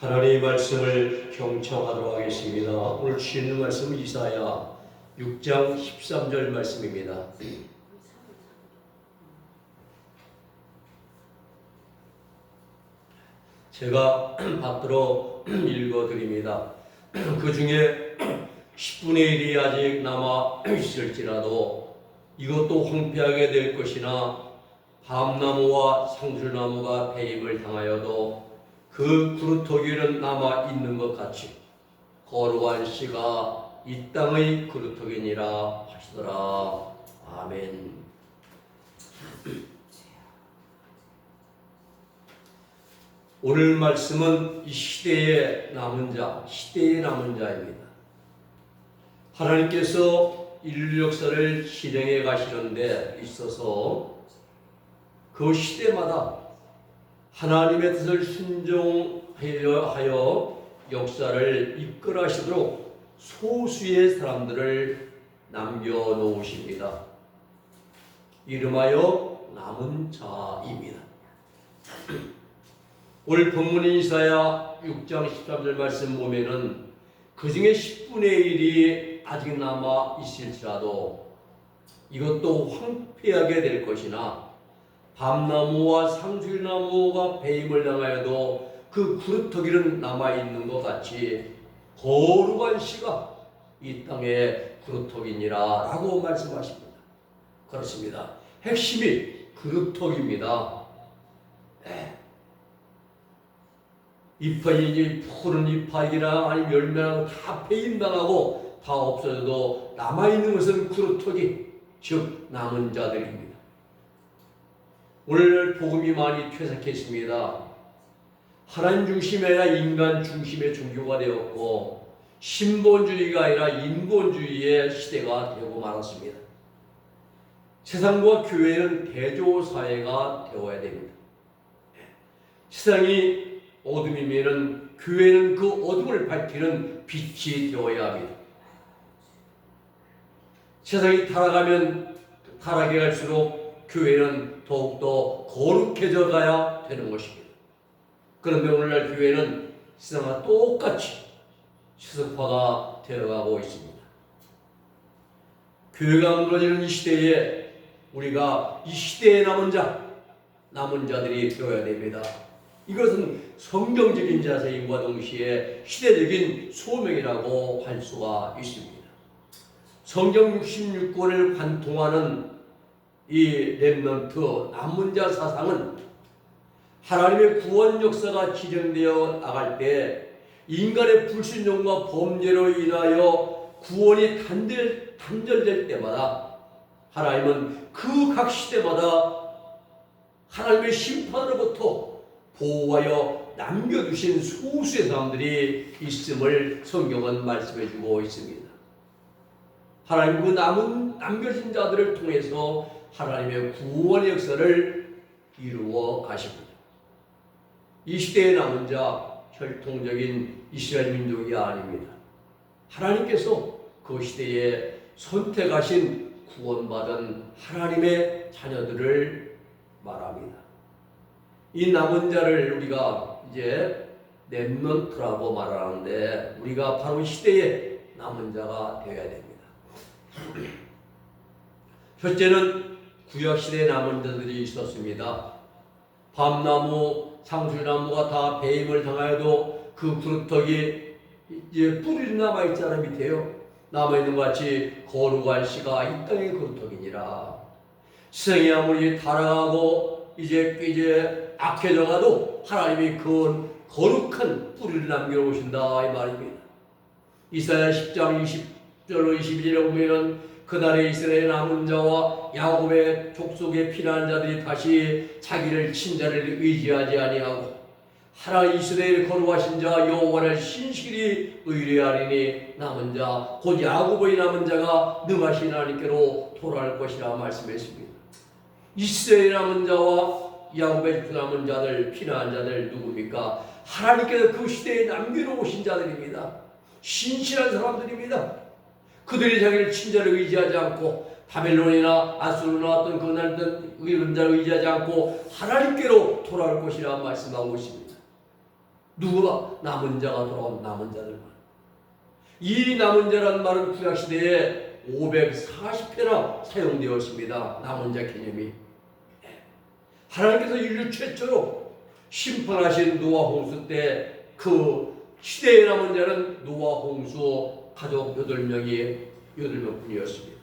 하나님의 말씀을 경청하도록 하겠습니다. 오늘 주시는 말씀은 이사야 6장 13절 말씀입니다. 제가 받들어 읽어드립니다. 그 중에 10분의 1이 아직 남아 있을지라도 이것도 황폐하게 될 것이나 밤나무와 상술나무가 배임을 당하여도 그 그루터기는 남아 있는 것 같이 거룩한 씨가 이 땅의 그루터기니라 하시더라. 아멘. 오늘 말씀은 이 시대의 남은 자입니다. 하나님께서 인류 역사를 실행해 가시는 데 있어서 그 시대마다 하나님의 뜻을 순종하여 역사를 이끌어가시도록 소수의 사람들을 남겨놓으십니다. 이름하여 남은 자입니다. 오늘 본문인 이사야 6장 13절 말씀 보면은 그 중에 10분의 1이 아직 남아 있을지라도 이것도 황폐하게 될 것이나 밤나무와 상술나무가 배임을 당하여도 그 그루터기는 남아있는 것 같이 거룩한 씨가 이 땅의 그루터기니라 라고 말씀하십니다. 그렇습니다. 핵심이 그루터기입니다. 네. 잎이 푸른 잎이나 아니면 열매나 다 배임당하고 다 없어져도 남아있는 것은 그루터기, 즉 남은 자들입니다. 오늘 복음이 많이 퇴색했습니다. 하나님 중심이 아니라 인간 중심의 종교가 되었고 신본주의가 아니라 인본주의의 시대가 되고 말았습니다. 세상과 교회는 대조사회가 되어야 됩니다. 세상이 어둠이면 교회는 그 어둠을 밝히는 빛이 되어야 합니다. 세상이 타락하면 타락해 갈수록 교회는 더욱더 거룩해져 가야 되는 것입니다. 그런데 오늘날 교회는 세상과 똑같이 세속화가 되어가고 있습니다. 교회가 무너지는 이 시대에 우리가 이 시대에 남은 자들이 되어야 됩니다. 이것은 성경적인 자세임과 동시에 시대적인 소명이라고 할 수가 있습니다. 성경 66권을 관통하는 이 렘넌트 남은 자 사상은 하나님의 구원 역사가 진행되어 나갈 때 인간의 불순종과 범죄로 인하여 구원이 단절될 때마다 하나님은 그 각 시대마다 하나님의 심판으로부터 보호하여 남겨두신 소수의 사람들이 있음을 성경은 말씀해주고 있습니다. 하나님 그 남겨진 자들을 통해서 하나님의 구원의 역사를 이루어 가십니다. 이 시대에 남은 자 혈통적인 이스라엘 민족이 아닙니다. 하나님께서 그 시대에 선택하신 구원받은 하나님의 자녀들을 말합니다. 이 남은 자를 우리가 이제 렘넌트라고 말하는데 우리가 바로 이 시대에 남은 자가 되어야 됩니다. 첫째는 구약시대에 남은 자들이 있었습니다. 밤나무, 상술나무가 다 배임을 당하여도 그 그루터기 이제 뿌리는 남아있잖아. 밑에요. 남아있는 것 같이 거룩한 씨가 이 땅의 그루터기니라. 세상이 아무리 타락하고 이제 악해져가도 하나님이 그 거룩한 뿌리를 남겨놓으신다 이 말입니다. 이사야 10장 20절로 22절에 보면은 그날에 이스라엘 남은 자와 야곱의 족속의 피난한 자들이 다시 자기를 친자를 의지하지 아니하고 하나님 이스라엘 거룩하신 자 여호와를 신실히 의뢰하리니 남은 자 곧 야곱의 남은 자가 능하신 하나님께로 돌아갈 것이라 말씀했습니다. 이스라엘 남은 자와 야곱의 남은 자들 피난한 자들 누굽니까? 하나님께서 그 시대에 남겨놓으신 자들입니다. 신실한 사람들입니다. 그들이 자기를 친자를 의지하지 않고 바벨론이나 아수르나 어떤 그날던 이런 자를 의지하지 않고 하나님께로 돌아올 것이라 말씀하고 있습니다. 누구가? 남은 자가 돌아온 남은 자들만. 이 남은 자란 말은 구약시대에 540회나 사용되었습니다. 남은 자 개념이. 하나님께서 인류 최초로 심판하신 노아 홍수 때 그 시대에 남은 자는 노아 홍수 가족 8명뿐이었습니다.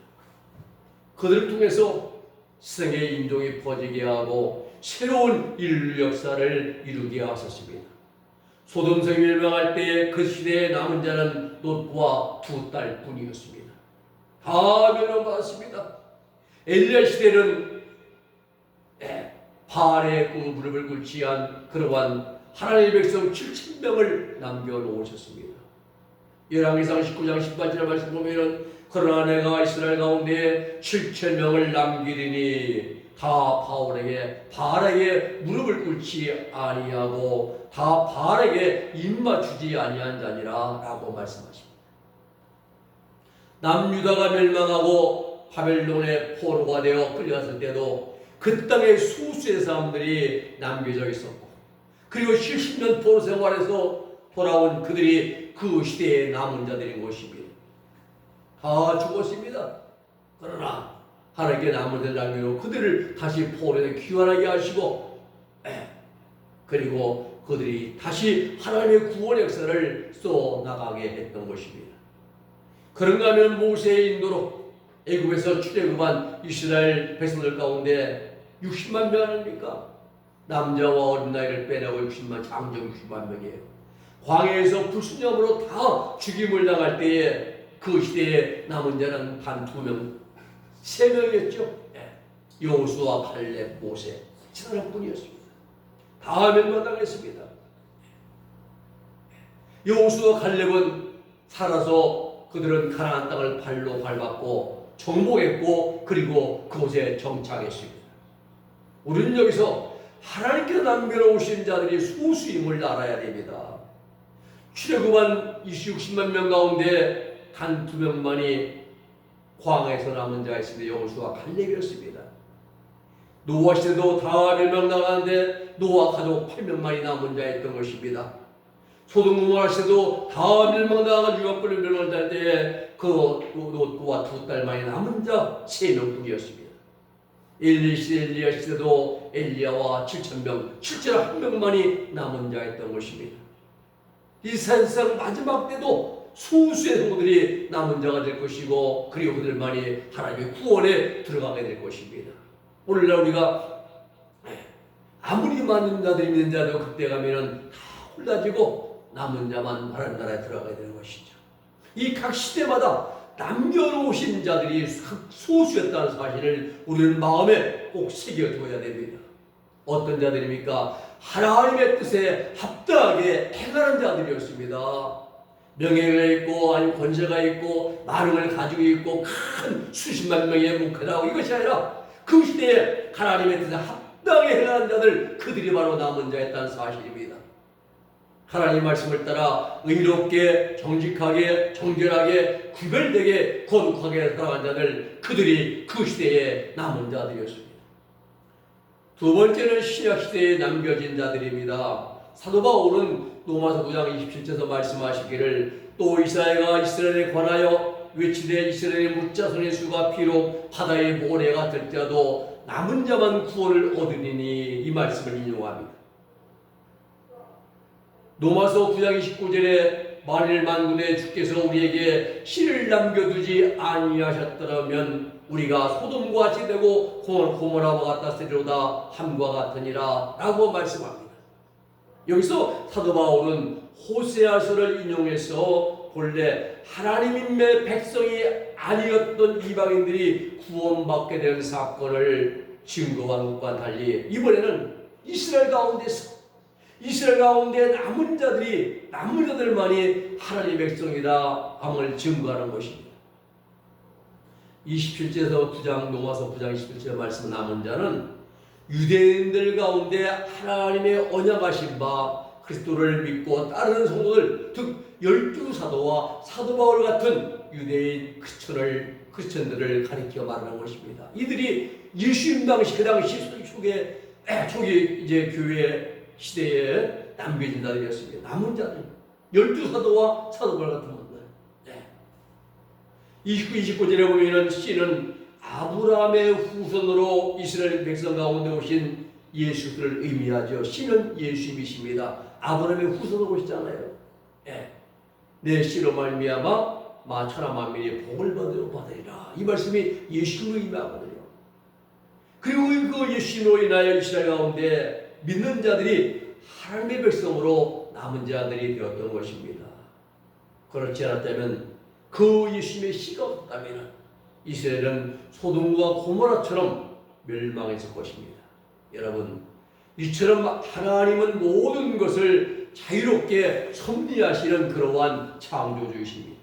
그들을 통해서 세상의 인종이 퍼지게 하고 새로운 인류 역사를 이루게 하셨습니다. 소돔성이 멸망할 때에 그 시대에 남은 자는 롯과 2딸 뿐이었습니다. 다 멸망받았습니다. 엘리야 시대는 바알의 그 무릎을 꿇지 않은 그러한 하나님의 백성 7,000명을 남겨놓으셨습니다. 열왕기상 19장 18절 말씀 보면은 그러나 내가 이스라엘 가운데 7,000명을 남기리니 다 바알에게 무릎을 꿇지 아니하고 다 바알에게 입맞추지 아니한 자니라 라고 말씀하십니다. 남유다가 멸망하고 바벨론의 포로가 되어 끌려갔을 때도 그 땅에 수수의 사람들이 남겨져 있었고, 그리고 70년 포로 생활에서 돌아온 그들이 그 시대의 남은 자들인 것입니다. 다 죽었습니다. 그러나 하나님께 남은 자를 남겨놓고 그들을 다시 포로에서 귀환하게 하시고, 그리고 그들이 다시 하나님의 구원 역사를 써나가게 했던 것입니다. 그런가 하면 모세의 인도로 애굽에서 출애굽한 이스라엘 백성들 가운데 60만 명 아닙니까? 남자와 어린 나이를 빼내고 장정 60만 명이에요. 광야에서 불순염으로 다 죽임을 당할 때에 그 시대에 남은 자는 단 2명, 3명이었죠. 여호수아, 갈렙, 모세, 사람뿐이었습니다. 다 멸망당했습니다. 여호수아, 갈렙은 살아서 그들은 가나안 땅을 발로 밟았고 정복했고 그리고 그곳에 정착했습니다. 우리는 여기서 하나님께서 남겨놓으신 자들이 소수임을 알아야 됩니다. 출애굽한 60만 명 가운데 단 2명만이 광야에서 남은 자가 있습니다. 여호수아, 갈렙이었습니다. 노아 시대도 다 멸망당하는데 노아 가족 8명만이 남은 자였던 것입니다. 소돔 고모라 시대도 다 멸망당하고 유업벌을 멸망당할 그 롯과 2딸만이 남은 자 3명뿐이었습니다. 엘리야 시대도 엘리야와 7,000명, 실제로 1명만이 남은 자였던 것입니다. 이 세상 마지막 때도 소수의 성도들이 남은 자가 될 것이고, 그리고 그들만이 하나님의 구원에 들어가게 될 것입니다. 오늘날 우리가 아무리 많은 자들이 있는 자도 그때 가면은 다 홀라지고 남은 자만 하나님 나라에 들어가게 되는 것이죠. 이 각 시대마다 남겨놓으신 자들이 소수였다는 사실을 우리는 마음에 꼭 새겨둬야 됩니다. 어떤 자들입니까? 하나님의 뜻에 합당하게 행하는 자들이었습니다. 명예가 있고 아니면 권세가 있고 많은 가지고 있고 큰 수십만 명의 목회자고 이것이 아니라 그 시대에 하나님의 뜻에 합당하게 행하는 자들, 그들이 바로 남은 자였다는 사실입니다. 하나님 말씀을 따라 의롭게 정직하게 정결하게 구별되게 거룩하게 살아간 자들, 그들이 그 시대에 남은 자들이었습니다. 두 번째는 신약 시대에 남겨진 자들입니다. 사도 바울은 로마서 9장 27절에서 말씀하시기를 또 이사야가 이스라엘에 관하여 외치되 이스라엘의 묻자손의 수가 비록 바다의 모래가 될지라도 남은 자만 구원을 얻으리니, 이 말씀을 인용합니다. 로마서 9장 29절에 만일 만군의 주께서 우리에게 씨를 남겨두지 아니하셨더라면 우리가 소돔과 같이 되고 고모라와 같았으리로다 함과 같으니라 라고 말씀합니다. 여기서 사도 바울은 호세아서를 인용해서 본래 하나님의 백성이 아니었던 이방인들이 구원받게 된 사건을 증거한 것과 달리 이번에는 이스라엘 가운데 남은 자들만이 하나님의 백성이다 함을 증거하는 것입니다. 27절에서 9장 로마서 9장 27절 말씀, 남은 자는 유대인들 가운데 하나님의 언약하신 바 그리스도를 믿고 따르는 성도들, 즉 12사도와 사도 바울 같은 유대인 크리스천들을 가리켜 말하는 것입니다. 이들이 예수님 당시 그 당시 초기 이제 교회 시대에 남겨진 자들이었습니다. 남은 자들 12사도와 사도발 같은 분들. 29절에 보면은 씨는 아브라함의 후손으로 이스라엘 백성 가운데 오신 예수를 의미하죠. 씨는 예수님이십니다. 아브라함의 후손으로 오시잖아요. 내 씨로 말미암아 천하 만민이 복을 받으리라. 이 말씀이 예수님을 의미하거든요. 그리고 그 예수님으로 인하여 이스라엘 가운데 믿는 자들이 하나님의 백성으로 남은 자들이 되었던 것입니다. 그렇지 않았다면 그 예수님의 씨가 없다면 이스라엘은 소돔과 고모라처럼 멸망했을 것입니다. 여러분, 이처럼 하나님은 모든 것을 자유롭게 섭리하시는 그러한 창조주이십니다.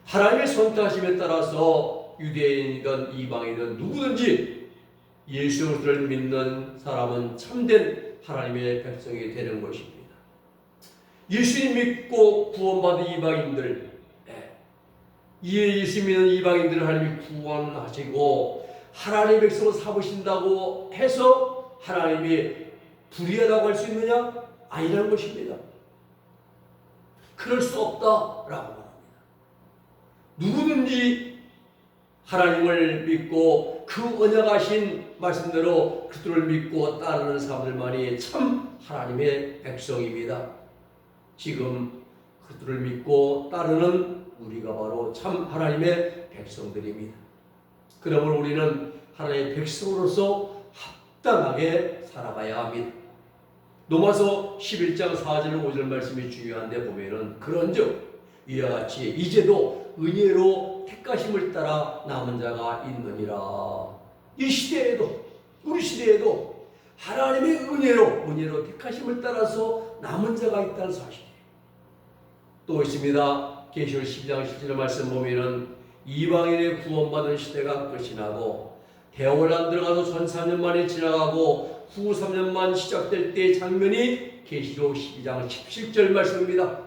하나님의 선택하심에 따라서 유대인이든 이방인이든 누구든지 예수를 믿는 사람은 참된 하나님의 백성이 되는 것입니다. 예수님 믿고 구원받은 이방인들, 예수 믿는 이방인들을 하나님이 구원하시고 하나님의 백성을 삼으신다고 해서 하나님이 불의하다고 할 수 있느냐? 아니라는 것입니다. 그럴 수 없다라고 말합니다. 누구든지 하나님을 믿고 그 언약하신 말씀대로 그들을 믿고 따르는 사람들만이 참 하나님의 백성입니다. 지금 그들을 믿고 따르는 우리가 바로 참 하나님의 백성들입니다. 그러므로 우리는 하나님의 백성으로서 합당하게 살아가야 합니다. 로마서 11장 4절 5절 말씀이 중요한데 보면은 그런즉 이와 같이 이제도 은혜로 택하심을 따라 남은 자가 있느니라. 이 시대에도 우리 시대에도 하나님의 은혜로 택하심을 따라서 남은 자가 있다는 사실이에요. 또 있습니다. 계시록 12장 17절 말씀 보면은 이방인의 구원받은 시대가 끝이 나고 대원란 들어가서 전 3년 만에 지나가고 후 3년만 시작될 때의 장면이 계시록 12장 17절 말씀입니다.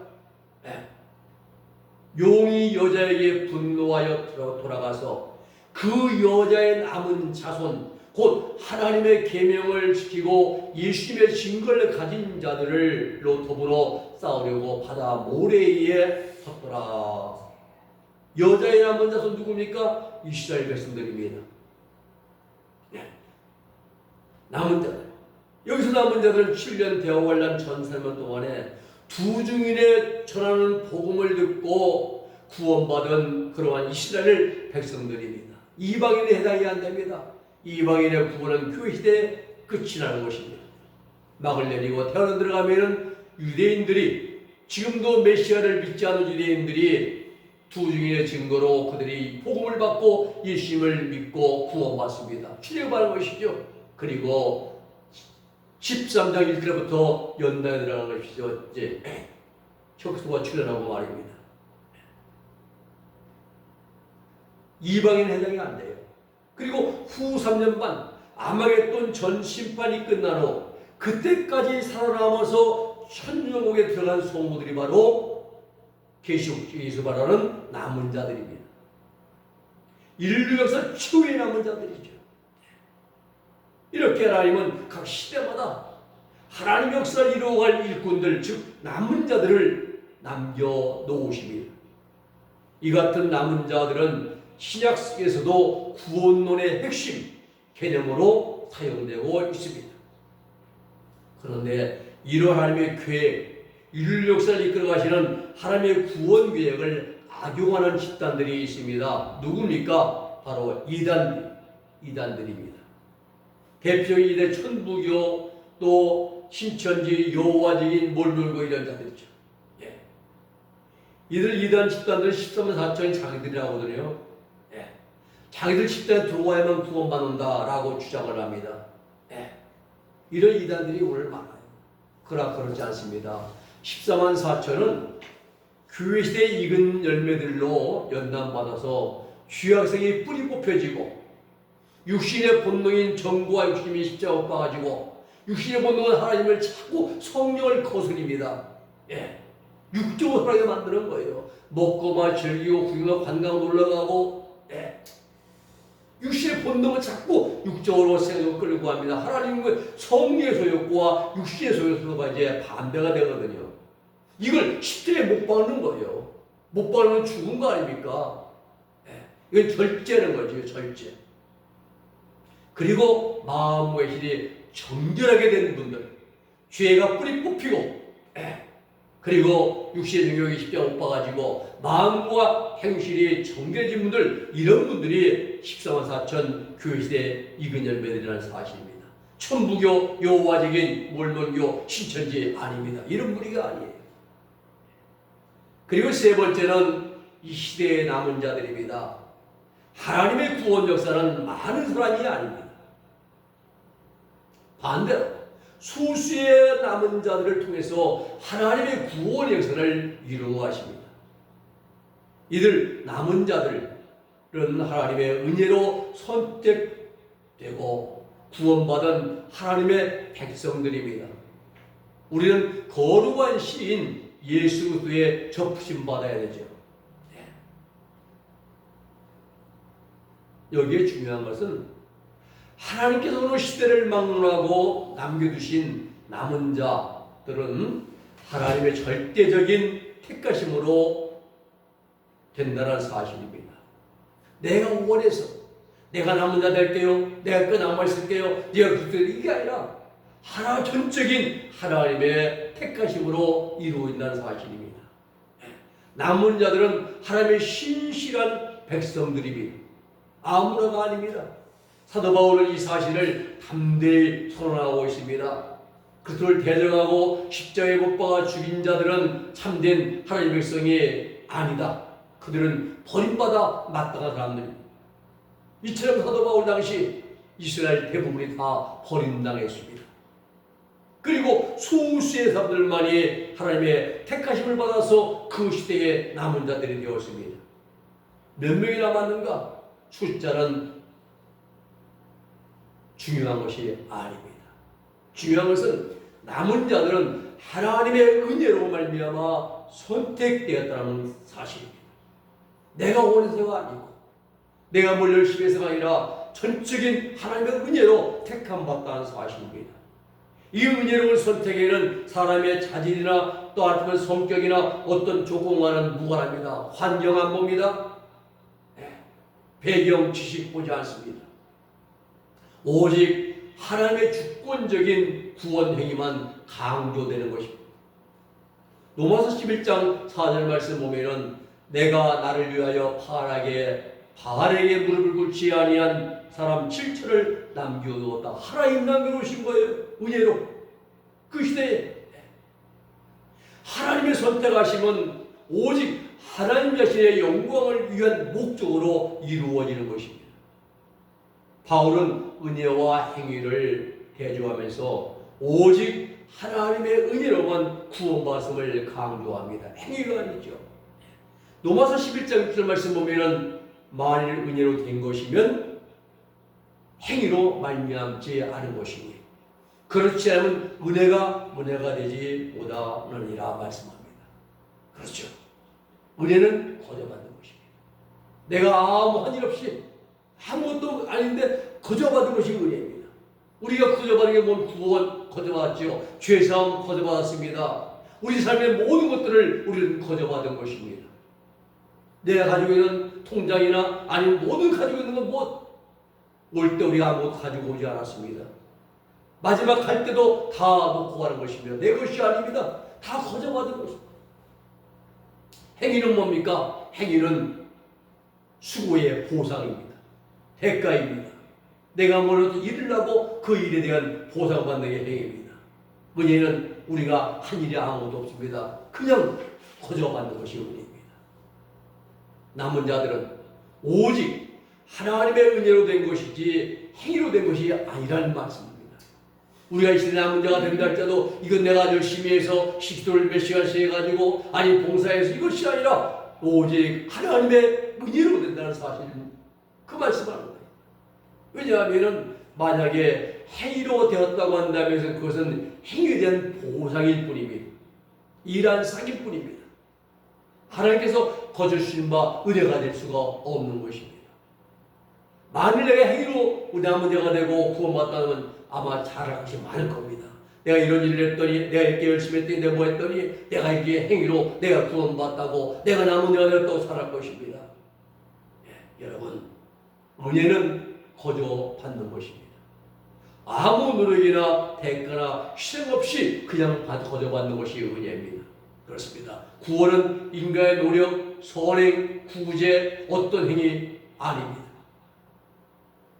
용이 여자에게 분노하여 돌아가서 그 여자의 남은 자손 곧 하나님의 계명을 지키고 예수님의 증거를 가진 자들로 더불어 싸우려고 바다 모래에 섰더라. 여자의 남은 자손 누굽니까? 이스라엘 백성들입니다. 남은 자들. 여기서 남은 자들은 7년 대환란 전 3년 동안에 두 증인의 전하는 복음을 듣고 구원받은 그러한 이스라엘 백성들입니다. 이방인에 해당이 안 됩니다. 이방인의 구원은 교회 시대에 끝이 나는 것입니다. 막을 내리고 태어나 들어가면은 유대인들이 지금도 메시아를 믿지 않은 유대인들이 두 증인의 증거로 그들이 복음을 받고 예수님을 믿고 구원받습니다. 출애굽하는 것이죠. 그리고 13장 1절부터 연단에 들어가는 것이죠. 이제 척수가 출현하고 말입니다. 이방인 해당이 안 돼요. 그리고 후 3년 반 아마겟돈 전 심판이 끝난 후 그때까지 살아남아서 천년국에 들어간 성도들이 바로 계시록에서 말하는 남은 자들입니다. 인류 역사 최후의 남은 자들이죠. 이렇게 하나님은 각 시대마다 하나님 역사를 이루어갈 일꾼들, 즉 남은 자들을 남겨놓으십니다. 이 같은 남은 자들은 신약 속에서도 구원론의 핵심 개념으로 사용되고 있습니다. 그런데 이러한 하나님의 계획, 인류 역사를 이끌어가시는 하나님의 구원 계획을 악용하는 집단들이 있습니다. 누굽니까? 바로 이단들입니다. 대표적인 이단 천부교, 또 신천지, 여호와적인 몰돌고 이런 자들이죠. 이들 이단 집단들은 13만 4천이 자기들이라고 하거든요. 자기들 집단에 들어와야만 구원받는다라고 주장을 합니다. 이런 이단들이 오늘 많아요. 그러나 그렇지 않습니다. 14만 4천은 교회 시대의 익은 열매들로 연단받아서 쥐약생이 뿌리 뽑혀지고 육신의 본능인 정과 육신이 십자가 못 박아지고 육신의 본능은 하나님을 찾고 성령을 거스립니다. 육적으로 하나님 만드는 거예요. 먹고 즐기고 구경하고 관광 놀러가고 육신의 본능은 자꾸 육적으로 생각을 끌고 합니다. 하나님은 성리의 소욕과 육신의 소욕과 이제 반대가 되거든요. 이걸 십자가에 못 박는 거예요. 못 박으면 죽은 거 아닙니까? 이건 절제는 거죠, 절제. 그리고 마음과 실이 정결하게 된 분들, 죄가 뿌리 뽑히고, 그리고 육신의 정욕이 십자가 못 박아지고 마음과 행실이 정결해진 분들, 이런 분들이 14만 4천 교회시대 이근 열매들이라는 사실입니다. 천부교, 여호와적인 몰몬교, 신천지 아닙니다. 이런 무리가 아니에요. 그리고 세 번째는 이 시대에 남은 자들입니다. 하나님의 구원 역사는 많은 사람이 아닙니다. 반대로 소수의 남은 자들을 통해서 하나님의 구원 역사를 이루어 가십니다. 이들 남은 자들은 하나님의 은혜로 선택되고 구원받은 하나님의 백성들입니다. 우리는 거룩한 시인 예수 그리스도의 접붙임 받아야 되죠. 여기에 중요한 것은 하나님께서 어느 시대를 막론하고 남겨두신 남은 자들은 하나님의 절대적인 택하심으로 된다는 사실입니다. 내가 원해서 내가 남은 자 될게요, 내가 그 남아 있을게요, 내가 그때 이게 아니라 하나 전적인 하나님의 택하심으로 이루어진다는 사실입니다. 남은 자들은 하나님의 신실한 백성들입니다. 아무나가 아닙니다. 사도 바울은 이 사실을 담대히 선언하고 있습니다. 그들을 대적하고 십자가에 못 박아 죽인 자들은 참된 하나님의 백성이 아니다. 그들은 버림받아 마땅한 사람들입니다. 이처럼 사도 바울 당시 이스라엘 대부분이 다 버림당했습니다. 그리고 소수의 사람들만이 하나님의 택하심을 받아서 그 시대에 남은 자들이 되었습니다. 몇 명이 남았는가? 숫자는 중요한 것이 아닙니다. 중요한 것은 남은 자들은 하나님의 은혜로 말미암아 선택되었다는 사실입니다. 내가 원해서가 아니고 내가 뭘 열심히 해서가 아니라 전적인 하나님의 은혜로 택함받다는 사실입니다. 이 은혜로운 선택에는 사람의 자질이나 또 아니면 성격이나 어떤 조건과는 무관합니다. 환경 안 봅니다. 배경 지식 보지 않습니다. 오직 하나님의 주권적인 구원 행위만 강조되는 것입니다. 로마서 11장 4절 말씀 보면은 내가 나를 위하여 바알에게 무릎을 꿇지 아니한 사람 7천을 남겨두었다. 하나님 남겨놓으신 거예요. 은혜로. 그 시대에 하나님의 선택하심은 오직 하나님 자신의 영광을 위한 목적으로 이루어지는 것입니다. 바울은 은혜와 행위를 대조하면서 오직 하나님의 은혜로만 구원받음을 강조합니다. 행위가 아니죠. 로마서 11장 6절 말씀 보면은 만일 은혜로 된 것이면 행위로 말미암지 않은 것이니 그렇지 않으면 은혜가 되지 못하느니라 말씀합니다. 그렇죠. 은혜는 거저받는 것입니다. 내가 아무한 일 없이 아무것도 아닌데 거저받은 것이 은혜입니다. 우리가 거저받은 게 뭔 구원 거저받았죠. 죄사함 거저받았습니다. 우리 삶의 모든 것들을 우리는 거저받은 것입니다. 내가 가지고 있는 통장이나 아니면 모든 가지고 있는 건 뭐 올 때 우리가 아무것도 가지고 오지 않았습니다. 마지막 갈 때도 다 놓고 가는 것이며 내 것이 아닙니다. 다 거저받은 것입니다. 행위는 뭡니까? 행위는 수고의 보상입니다. 대가입니다. 내가 뭐라도 일을 하고 그 일에 대한 보상을 받는 게 행위입니다. 은혜는 우리가 한 일이 아무것도 없습니다. 그냥 거저받는 것이 은혜입니다. 남은 자들은 오직 하나님의 은혜로 된 것이지 행위로 된 것이 아니라는 말씀입니다. 우리가 이 시대 남은 자가 된다 할때도 이건 내가 열심히 해서 식도를 몇 시간씩 해가지고 아니 봉사해서 이것이 아니라 오직 하나님의 은혜로 된다는 사실은 그 말씀하는 거예요. 왜냐하면 만약에 행위로 되었다고 한다면 그것은 행위에 대한 보상일 뿐입니다. 일한 싹일 뿐입니다. 하나님께서 거저 주신 바 은혜가 될 수가 없는 것입니다. 만일 내가 행위로 남은 자가 되고 구원받다면 아마 잘할 것이 많을 겁니다. 내가 이런 일을 했더니, 내가 이렇게 열심히 했더니, 내가 뭐 했더니, 내가 이게 행위로 내가 구원받다고, 내가 남은 자가 되었다고 살할 것입니다. 예, 여러분, 은혜는 거저 받는 것입니다. 아무 노력이나 대가나 희생 없이 그냥 거저 받는 것이 은혜입니다. 그렇습니다. 구원은 인간의 노력, 선행, 구제, 어떤 행위 아닙니다.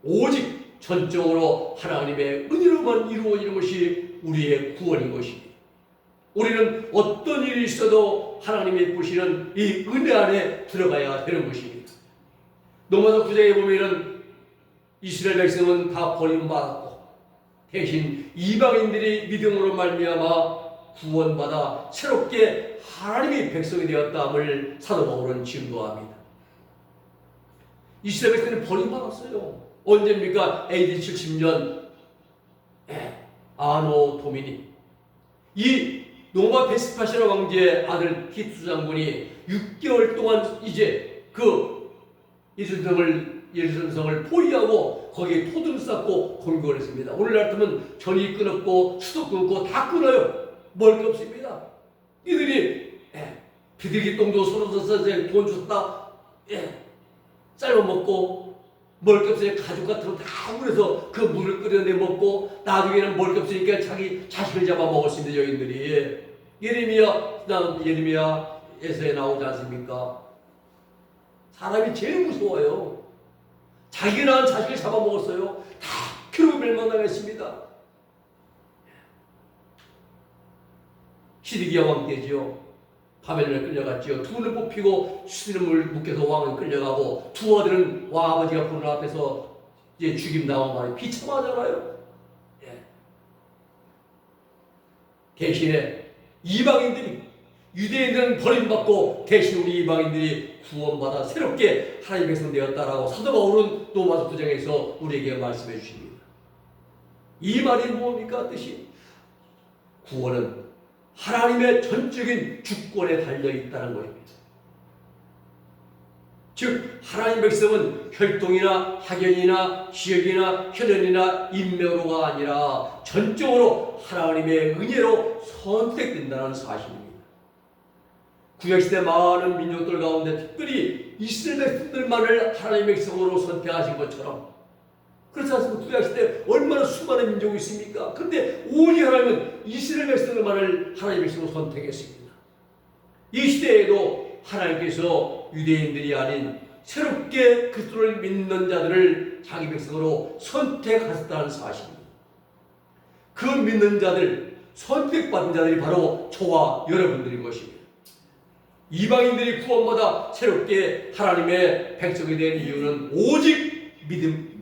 오직 전적으로 하나님의 은혜로만 이루어지는 것이 우리의 구원인 것입니다. 우리는 어떤 일이 있어도 하나님이 보시는 이 은혜 안에 들어가야 되는 것입니다. 로마서 9장에 보면은 이스라엘 백성은 다 버림받았고 대신 이방인들이 믿음으로 말미암아 구원받아 새롭게 하나님의 백성이 되었다함을 사도 바울은 증거합니다. 이스라엘 백성은 버림받았어요. 언제입니까? AD 70년 아노 도미니, 이 로마 베스파시아 왕제의 아들 티투스 장군이 6개월 동안 이제 그 예루살렘성을 포위하고 거기에 토등 쌓고 공격을 했습니다. 오늘날 같으면 전이 끊었고 수도 끊고 다 끊어요. 먹을 게 없습니다. 이들이 비둘기똥도 서로 돈 줬다 삶아 먹고, 먹을 게 없으니까 가죽 같은 거 다 물어서 그 물을 끓여내 먹고, 나중에는 먹을 게 없으니까 자기 자식을 잡아 먹었습니다. 여인들이. 예레미야에서에 나오지 않습니까? 사람이 제일 무서워요. 자기 낳은 자식을 잡아먹었어요. 다 피로 멸망당했습니다. 시드기야 왕 때지요. 바벨론에 끌려갔지요. 두 눈을 뽑히고 수리름을 묶여서 왕은 끌려가고, 두 아들은 왕 아버지가 보는 앞에서 이제 죽임당하고 말이 비참하잖아요. 대신에 이방인들이, 유대인들은 버림받고 대신 우리 이방인들이 구원받아 새롭게 하나님의 백성 되었다라고 사도 바울은 로마서 9장에서 우리에게 말씀해 주십니다. 이 말이 뭡니까? 뜻이 구원은 하나님의 전적인 주권에 달려있다는 것입니다. 즉 하나님 백성은 혈통이나 학연이나 지역이나 혈연이나 인명으로가 아니라 전적으로 하나님의 은혜로 선택된다는 사실입니다. 구약시대 많은 민족들 가운데 특별히 이스라엘 백성들만을 하나님의 백성으로 선택하신 것처럼, 그렇지 않습니까? 구약시대 얼마나 수많은 민족이 있습니까? 그런데 오직 하나님은 이스라엘 백성들만을 하나님의 백성으로 선택했습니다. 이 시대에도 하나님께서 유대인들이 아닌 새롭게 그리스도를 믿는 자들을 자기 백성으로 선택하셨다는 사실입니다. 그 믿는 자들, 선택받은 자들이 바로 저와 여러분들인 것입니다. 이방인들이 구원받아 새롭게 하나님의 백성이 된 이유는 오직 믿음입니다.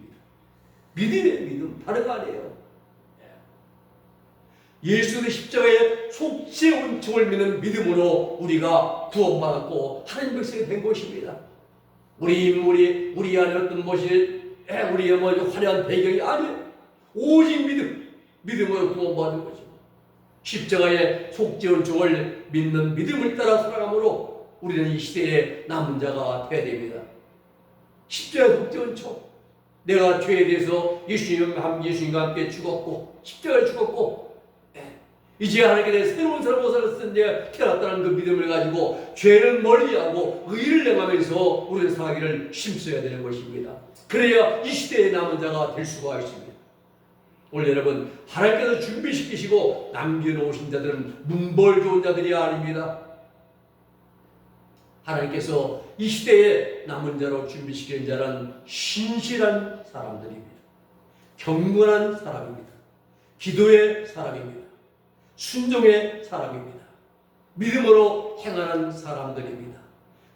믿음의 믿음, 다른 거 아니에요. 예수의 십자가의 속죄 은총을 믿는 믿음으로 우리가 구원받았고 하나님 백성이 된 것입니다. 우리 인물이, 우리 안에 어떤 것이, 우리의 뭐 화려한 배경이 아니에요. 오직 믿음으로 구원받는 거죠. 십자가의 속죄 은총을 믿는 믿음을 따라 살아감으로 우리는 이 시대의 남은 자가 되어야 됩니다. 십자가의 속죄 은총, 내가 죄에 대해서 예수님과 함께 죽었고 십자가에 죽었고 이제 하나님께 대해 새로운 사람으로 살았을 때 태어났다는 그 믿음을 가지고 죄를 멀리하고 의를 행하면서 우리는 살아가기를 힘써야 되는 것입니다. 그래야 이 시대의 남은 자가 될 수가 있습니다. 오늘 여러분, 하나님께서 준비시키시고 남겨놓으신 자들은 문벌 좋은 자들이 아닙니다. 하나님께서 이 시대에 남은 자로 준비시키는 자는 신실한 사람들입니다. 경건한 사람입니다. 기도의 사람입니다. 순종의 사람입니다. 믿음으로 행하는 사람들입니다.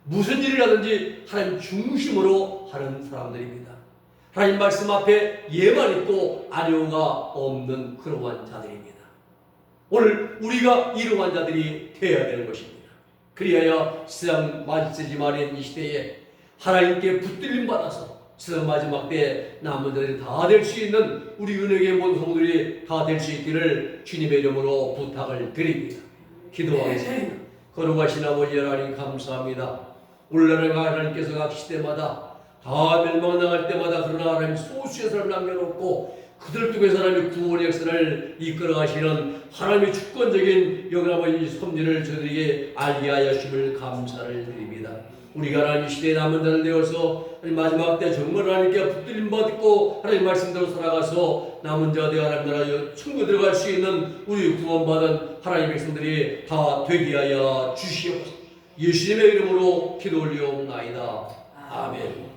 무슨 일을 하든지 하나님 중심으로 하는 사람들입니다. 하나님 말씀 앞에 예만 있고 아니오가 없는 그러한 자들입니다. 오늘 우리가 이러한 자들이 되어야 되는 것입니다. 그리하여 세상 마지막인 이 시대에 하나님께 붙들림 받아서 세상 마지막 때에 남은 자들이 다 될 수 있는 우리 은혜의 모든 성도들이 다 될 수 있기를 주님의 이름으로 부탁을 드립니다. 기도하겠습니다. 거룩하신 아버지 하나님 감사합니다. 오늘날 하나님께서 각 시대마다 다 멸망당할 때마다 그러나 하나님 소수의 사람을 남겨놓고 그들 통해서 하나님의 구원의 역사를 이끌어 가시는 하나님의 주권적인 영원한 섭리를 저들에게 알게 하여 주심을 감사를 드립니다. 우리가 하나님 시대에 남은 자들 되어서 마지막 때 정말 하나님께 붙들림 받고 하나님 말씀대로 살아가서 남은 자 되어 하나님 나라에 충분히 들어갈 수 있는 우리 구원받은 하나님 백성들이 다 되게 하여 주시옵소서. 예수님의 이름으로 기도 올리옵나이다. 아멘.